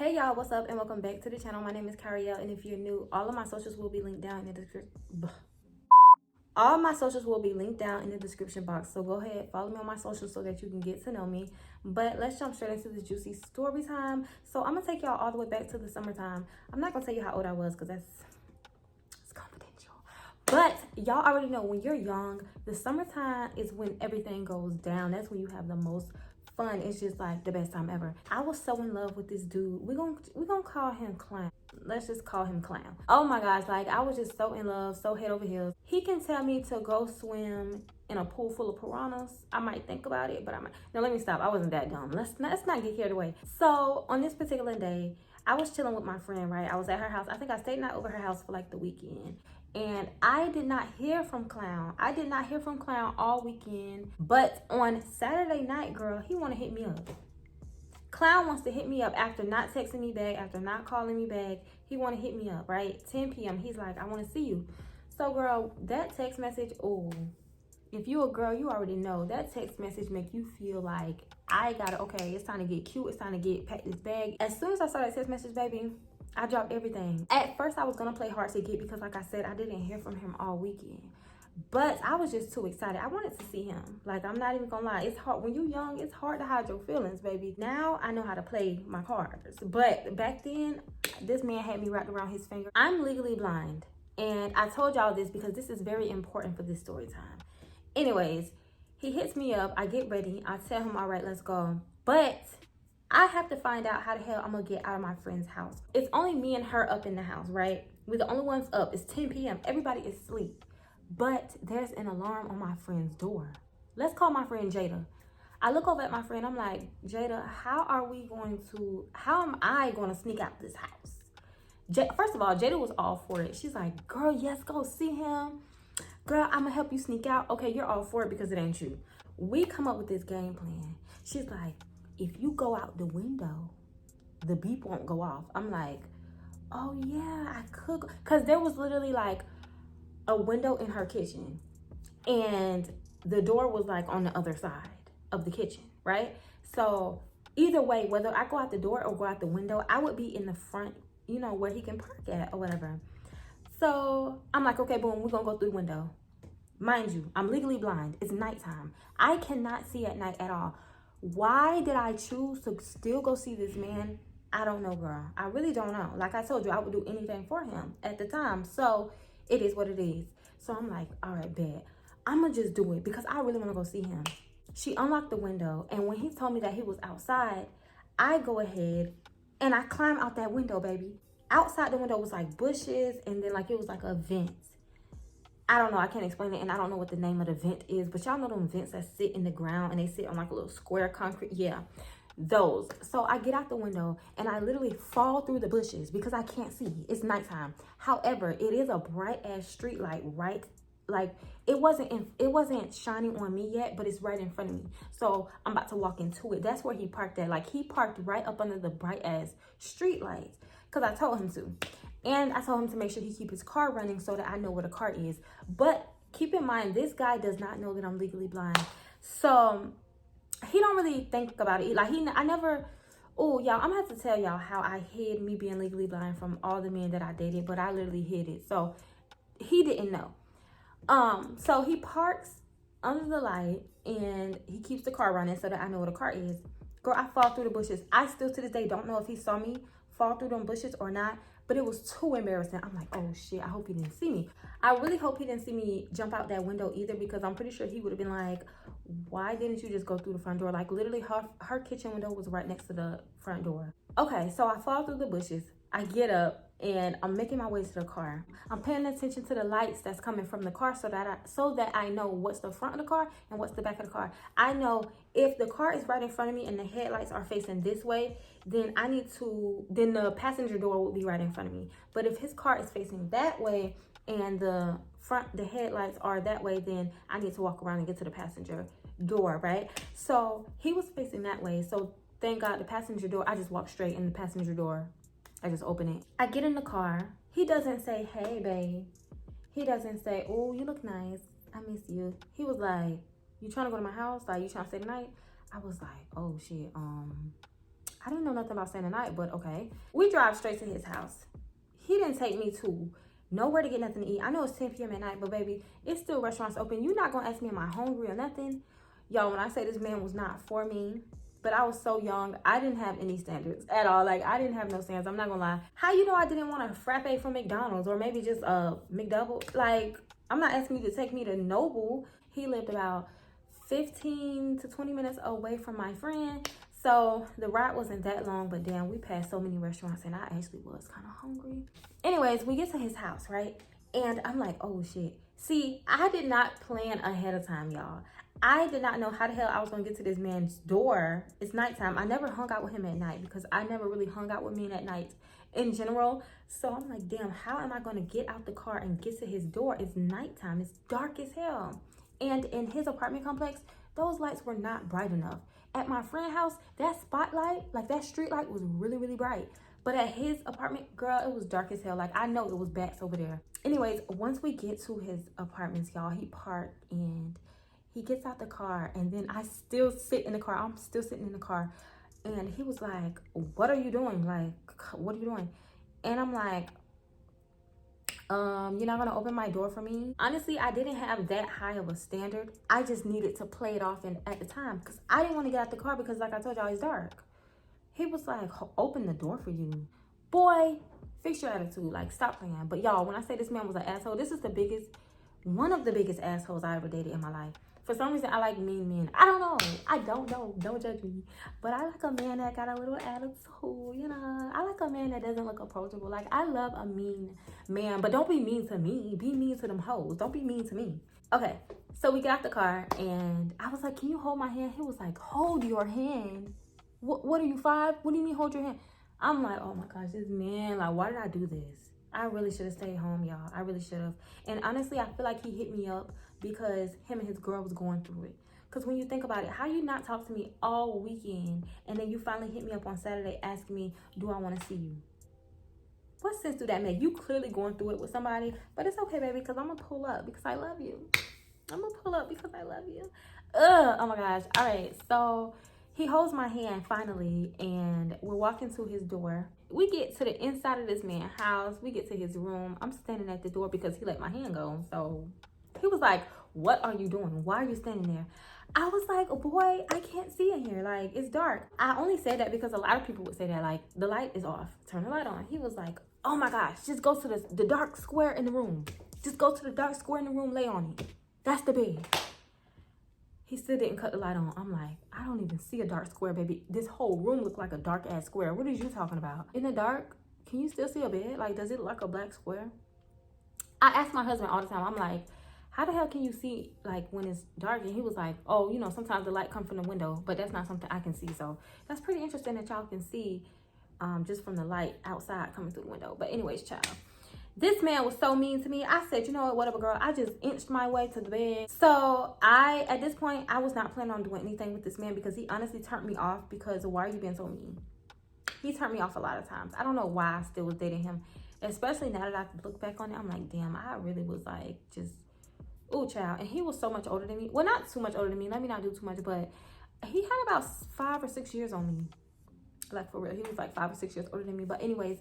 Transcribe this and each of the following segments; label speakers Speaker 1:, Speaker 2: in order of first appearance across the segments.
Speaker 1: Hey y'all, what's up and welcome back to the channel. My name is Cariel, and if you're new, all of my socials will be linked down in the description. All my socials will be linked down in the description box. So go ahead, follow me on my socials so that you can get to know me. But let's jump straight into this juicy story time. So I'm gonna take y'all all the way back to the summertime. I'm not gonna tell you how old I was because it's confidential. But y'all already know when you're young, the summertime is when everything goes down. That's when you have the most fun. It's just like the best time ever. I was so in love with this dude. We're gonna call him Clown. Let's just call him Clown. Oh my gosh, like I was just so in love, so head over heels. He can tell me to go swim in a pool full of piranhas. I might think about it, but I might. Now let me stop. I wasn't that dumb. Let's not get carried away. So on this particular day, I was chilling with my friend, right? I was at her house. I think I stayed night over her house for like the weekend. And I did not hear from Clown. I did not hear from Clown all weekend. But on Saturday night, girl, he want to hit me up. Clown wants to hit me up after not texting me back, after not calling me back. He want to hit me up, right? 10 p.m. He's like, I want to see you. So, girl, that text message, oh, if you a girl, you already know. That text message make you feel like, okay, it's time to get cute. It's time to pack this bag. As soon as I saw that text message, baby, I dropped everything. At first, I was going to play hard to get because, like I said, I didn't hear from him all weekend. But I was just too excited. I wanted to see him. Like, I'm not even gonna lie. It's hard. When you're young, it's hard to hide your feelings, baby. Now, I know how to play my cards. But back then, this man had me wrapped around his finger. I'm legally blind. And I told y'all this because this is very important for this story time. Anyways, he hits me up. I get ready. I tell him, all right, let's go. But I have to find out how the hell I'm gonna get out of my friend's house. It's only me and her up in the house, right? We're the only ones up. It's 10 p.m. Everybody is asleep. But there's an alarm on my friend's door. Let's call my friend Jada. I look over at my friend. I'm like, Jada, how am I going to sneak out this house? First of all, Jada was all for it. She's like, girl, yes, go see him. Girl, I'm going to help you sneak out. Okay, you're all for it because it ain't you. We come up with this game plan. She's like, if you go out the window, the beep won't go off. I'm like, oh yeah, I could. Because there was literally like a window in her kitchen and the door was like on the other side of the kitchen, right? So either way, whether I go out the door or go out the window, I would be in the front, you know, where he can park at or whatever. So I'm like, okay, boom, we're gonna go through the window. Mind you, I'm legally blind. It's nighttime. I cannot see at night at all. Why did I choose to still go see this man? I don't know, girl. I really don't know. Like I told you, I would do anything for him at the time. So it is what it is. So I'm like, all right, bet. I'm going to just do it because I really want to go see him. She unlocked the window. And when he told me that he was outside, I go ahead and I climb out that window, baby. Outside the window was like bushes and then like it was like a vent. I don't know. I can't explain it. And I don't know what the name of the vent is. But y'all know them vents that sit in the ground and they sit on like a little square concrete. Yeah. Those. So I get out the window and I literally fall through the bushes because I can't see. It's nighttime. However, it is a bright ass street light, right? Like it wasn't shining on me yet, but it's right in front of me. So I'm about to walk into it. That's where he parked at. Like he parked right up under the bright ass street lights because I told him to. And I told him to make sure he keep his car running so that I know where the car is. But keep in mind, this guy does not know that I'm legally blind. So he don't really think about it. Like oh y'all, I'm gonna have to tell y'all how I hid me being legally blind from all the men that I dated, but I literally hid it. So he didn't know. So he parks under the light and he keeps the car running so that I know where the car is. Girl, I fall through the bushes. I still to this day don't know if he saw me fall through them bushes or not, but it was too embarrassing. I'm like, oh shit, I hope he didn't see me. I really hope he didn't see me jump out that window either because I'm pretty sure he would have been like, why didn't you just go through the front door? Like literally her kitchen window was right next to the front door. Okay, so I fall through the bushes. I get up and I'm making my way to the car. I'm paying attention to the lights that's coming from the car so that I know what's the front of the car and what's the back of the car. I know if the car is right in front of me and the headlights are facing this way, then then the passenger door will be right in front of me. But if his car is facing that way and the headlights are that way, then I need to walk around and get to the passenger door, right? So he was facing that way. So thank God the passenger door, I just walked straight in the passenger door. I just open it. I get in the car. He doesn't say, hey, babe. He doesn't say, oh, you look nice. I miss you. He was like, you trying to go to my house? Like, you trying to stay the night? I was like, oh, shit. I didn't know nothing about staying the night, but okay. We drive straight to his house. He didn't take me to nowhere to get nothing to eat. I know it's 10 p.m. at night, but baby, it's still restaurants open. You're not gonna ask me am I hungry or nothing. Y'all, when I say this man was not for me, but I was so young, I didn't have any standards at all. Like, I didn't have no standards. I'm not gonna lie. How you know I didn't want a frappe from McDonald's or maybe just a McDouble? Like, I'm not asking you to take me to Noble. He lived about 15 to 20 minutes away from my friend. So the ride wasn't that long, but damn, we passed so many restaurants and I actually was kind of hungry. Anyways, we get to his house, right? And I'm like, oh shit. See, I did not plan ahead of time, y'all. I did not know how the hell I was gonna get to this man's door. It's nighttime. I never hung out with him at night because I never really hung out with men at night in general. So I'm like, damn, how am I gonna get out the car and get to his door? It's nighttime. It's dark as hell. And in his apartment complex, those lights were not bright enough. At my friend's house, that spotlight, like that street light was really, really bright. But at his apartment, girl, it was dark as hell. Like, I know it was bats over there. Anyways, once we get to his apartments, y'all, he parked and he gets out the car. And then I still sit in the car. I'm still sitting in the car. And he was like, what are you doing? Like, what are you doing? And I'm like, you're not gonna open my door for me? Honestly, I didn't have that high of a standard. I just needed to play it off at the time because I didn't want to get out the car because, like I told y'all, it's dark. He was like, open the door for you. Boy, fix your attitude. Like, stop playing. But y'all, when I say this man was an asshole, this is one of the biggest assholes I ever dated in my life. For some reason, I like mean men. I don't know. I don't know. Don't judge me. But I like a man that got a little attitude, you know. I like a man that doesn't look approachable. Like, I love a mean man. But don't be mean to me. Be mean to them hoes. Don't be mean to me. Okay. So we got out the car. And I was like, can you hold my hand? He was like, hold your hand. What are you, 5? What do you mean hold your hand? I'm like, oh my gosh, this man. Like, why did I do this? I really should have stayed home, y'all. I really should have. And honestly, I feel like he hit me up because him and his girl was going through it. Because when you think about it, how you not talk to me all weekend and then you finally hit me up on Saturday asking me, do I want to see you? What sense do that make? You clearly going through it with somebody, but it's okay, baby, because I'm going to pull up because I love you. I'm going to pull up because I love you. Oh my gosh. All right. So he holds my hand finally and we're walking to his door. We get to the inside of this man's house. We get to his room. I'm standing at the door because he let my hand go. So he was like, what are you doing? Why are you standing there? I was like, boy, I can't see in here. Like, it's dark. I only said that because a lot of people would say that. Like, the light is off. Turn the light on. He was like, oh my gosh, just go to the dark square in the room. Just go to the dark square in the room, lay on it. That's the bed. He still didn't cut the light on. I'm like, I don't even see a dark square, baby. This whole room looked like a dark ass square. What are you talking about? In the dark, can you still see a bed? Like, does it look like a black square? I ask my husband all the time. I'm like, how the hell can you see like when it's dark? And he was like, oh, you know, sometimes the light comes from the window, but that's not something I can see. So that's pretty interesting that y'all can see just from the light outside coming through the window. But anyways, child. This man was so mean to me. I said, you know what, whatever, girl. I just inched my way to the bed. So at this point, I was not planning on doing anything with this man because he honestly turned me off because why are you being so mean? He turned me off a lot of times. I don't know why I still was dating him. Especially now that I look back on it, I'm like, damn, I really was like just, ooh, child. And he was so much older than me. Well, not too much older than me. Let me not do too much, but he had about 5 or 6 years on me. Like, for real. He was like 5 or 6 years older than me. But anyways,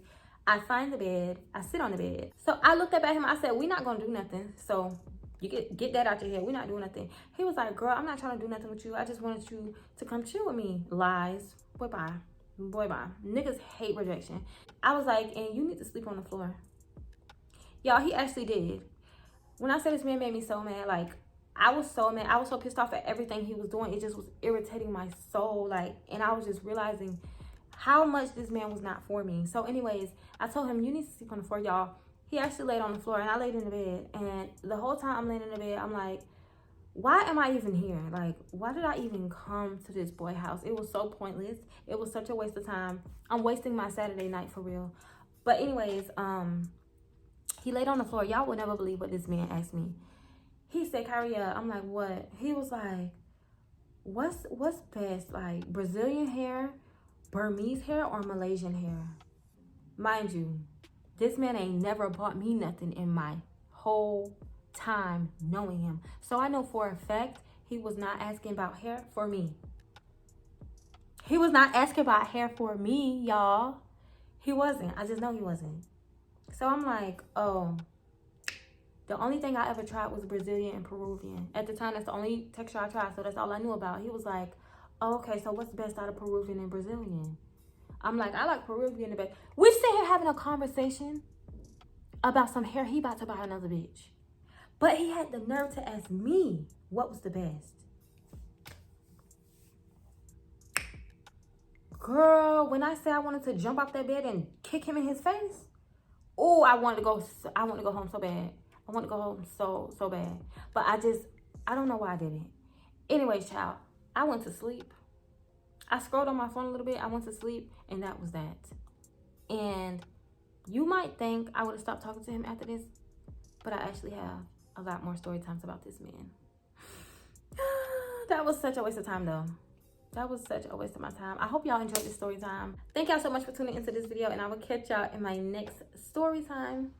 Speaker 1: I find the bed. I sit on the bed. So I looked up at him. I said, we're not going to do nothing. So you get that out your head. We're not doing nothing. He was like, girl, I'm not trying to do nothing with you. I just wanted you to come chill with me. Lies. Boy, bye. Boy, bye. Niggas hate rejection. I was like, and you need to sleep on the floor. Y'all, he actually did. When I said this man made me so mad, like, I was so mad. I was so pissed off at everything he was doing. It just was irritating my soul. Like, and I was just realizing how much this man was not for me. So anyways, I told him, you need to sleep on the floor, y'all. He actually laid on the floor and I laid in the bed. And the whole time I'm laying in the bed, I'm like, why am I even here? Like, why did I even come to this boy house? It was so pointless. It was such a waste of time. I'm wasting my Saturday night for real. But anyways, he laid on the floor. Y'all would never believe what this man asked me. He said, Kyria, I'm like, what? He was like, what's best? Like, Brazilian hair, Burmese hair, or Malaysian hair? Mind you, this man ain't never bought me nothing in my whole time knowing him. So I know for a fact he was not asking about hair for me. He was not asking about hair for me, y'all. He wasn't. I just know he wasn't. So I'm like, oh, the only thing I ever tried was Brazilian and Peruvian. At the time, that's the only texture I tried, so that's all I knew about. He was like, oh, okay, so what's the best out of Peruvian and Brazilian? I'm like, I like Peruvian the best. We sit here having a conversation about some hair he about to buy another bitch. But he had the nerve to ask me what was the best. Girl, when I said I wanted to jump off that bed and kick him in his face, oh, I wanted to go home so bad. I want to go home so bad. But I don't know why I did it. Anyways, child, I went to sleep. I scrolled on my phone a little bit. I went to sleep, and that was that. And you might think I would have stopped talking to him after this, but I actually have a lot more story times about this man. That was such a waste of time, though. That was such a waste of my time. I hope y'all enjoyed this story time. Thank y'all so much for tuning into this video, and I will catch y'all in my next story time.